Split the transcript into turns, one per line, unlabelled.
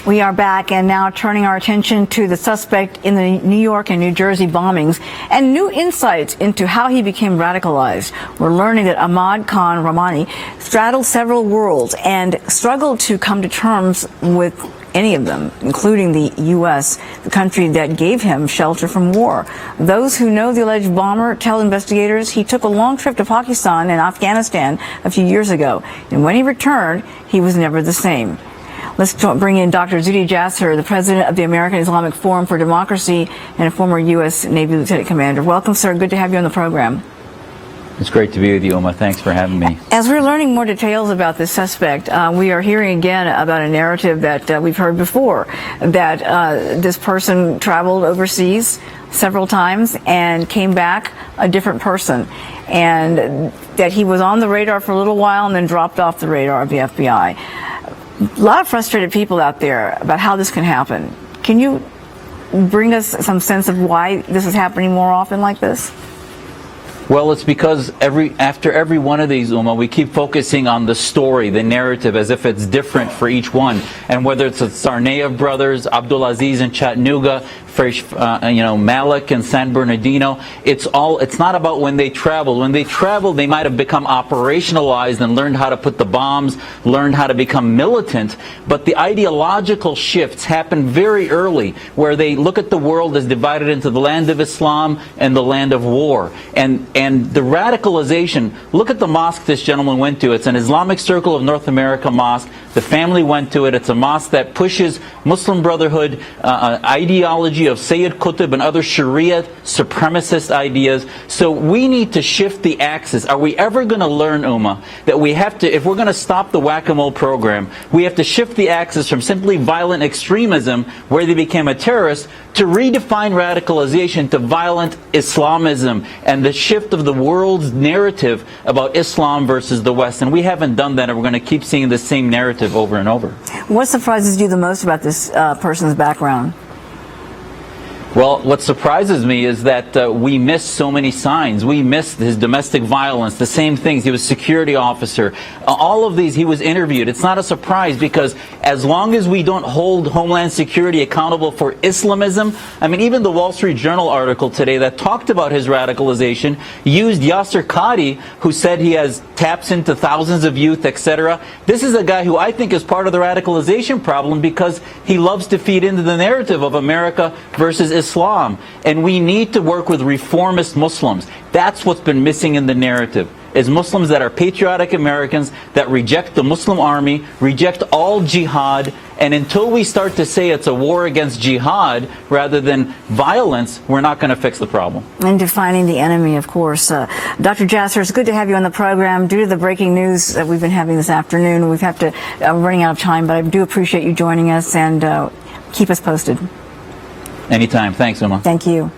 We are back and now turning our attention to the suspect in the New York and New Jersey bombings and new insights into how he became radicalized. We're learning that Ahmad Khan Rahami straddled several worlds and struggled to come to terms with any of them, including the U.S., the country that gave him shelter from war. Those who know the alleged bomber tell investigators he took a long trip to Pakistan and Afghanistan a few years ago, and when he returned, he was never the same. Let's bring in Dr. Zuhdi Jasser, the president of the American Islamic Forum for Democracy and a former U.S. Navy lieutenant commander. Welcome, sir. Good to have you on the program.
It's great to be with you, Uma. Thanks for having me.
As we're learning more details about this suspect, we are hearing again about a narrative that we've heard before, that this person traveled overseas several times and came back a different person, and that he was on the radar for a little while and then dropped off the radar of the FBI. A lot of frustrated people out there about how this can happen. Can you bring us some sense of why this is happening more often like this?
Well, it's because after every one of these, Uma, we keep focusing on the story, the narrative, as if it's different for each one. And whether it's the Tsarnaev brothers, Abdulaziz in Chattanooga, Malik in San Bernardino, it's not about when they traveled. When they traveled, they might have become operationalized and learned how to put the bombs, learned how to become militant. But the ideological shifts happen very early, where they look at the world as divided into the land of Islam and the land of war. And the radicalization, look at the mosque this gentleman went to. It's an Islamic Circle of North America mosque. The family went to it. It's a mosque that pushes Muslim Brotherhood ideology of Sayyid Qutb and other Sharia supremacist ideas. So we need to shift the axis. Are we ever going to learn, Uma, that we have to, if we're going to stop the whack-a-mole program, we have to shift the axis from simply violent extremism, where they became a terrorist, to redefine radicalization to violent Islamism and the shift of the world's narrative about Islam versus the West. And we haven't done that, and we're going to keep seeing the same narrative over and over.
What surprises you the most about this person's background?
Well, what surprises me is that we missed so many signs. We missed his domestic violence, the same things. He was a security officer. All of these, he was interviewed. It's not a surprise, because as long as we don't hold Homeland Security accountable for Islamism, I mean, even the Wall Street Journal article today that talked about his radicalization used Jasser, who said he has taps into thousands of youth, etc. This is a guy who I think is part of the radicalization problem, because he loves to feed into the narrative of America versus Islam. And we need to work with reformist Muslims. That's what's been missing in the narrative, is Muslims that are patriotic Americans, that reject the Muslim army, reject all jihad. And until we start to say it's a war against jihad rather than violence, we're not going to fix the problem.
And defining the enemy, of course. Dr. Jasser, it's good to have you on the program. Due to the breaking news that we've been having this afternoon, we've had to, running out of time, but I do appreciate you joining us, and keep us posted.
Anytime. Thanks, Emma.
Thank you.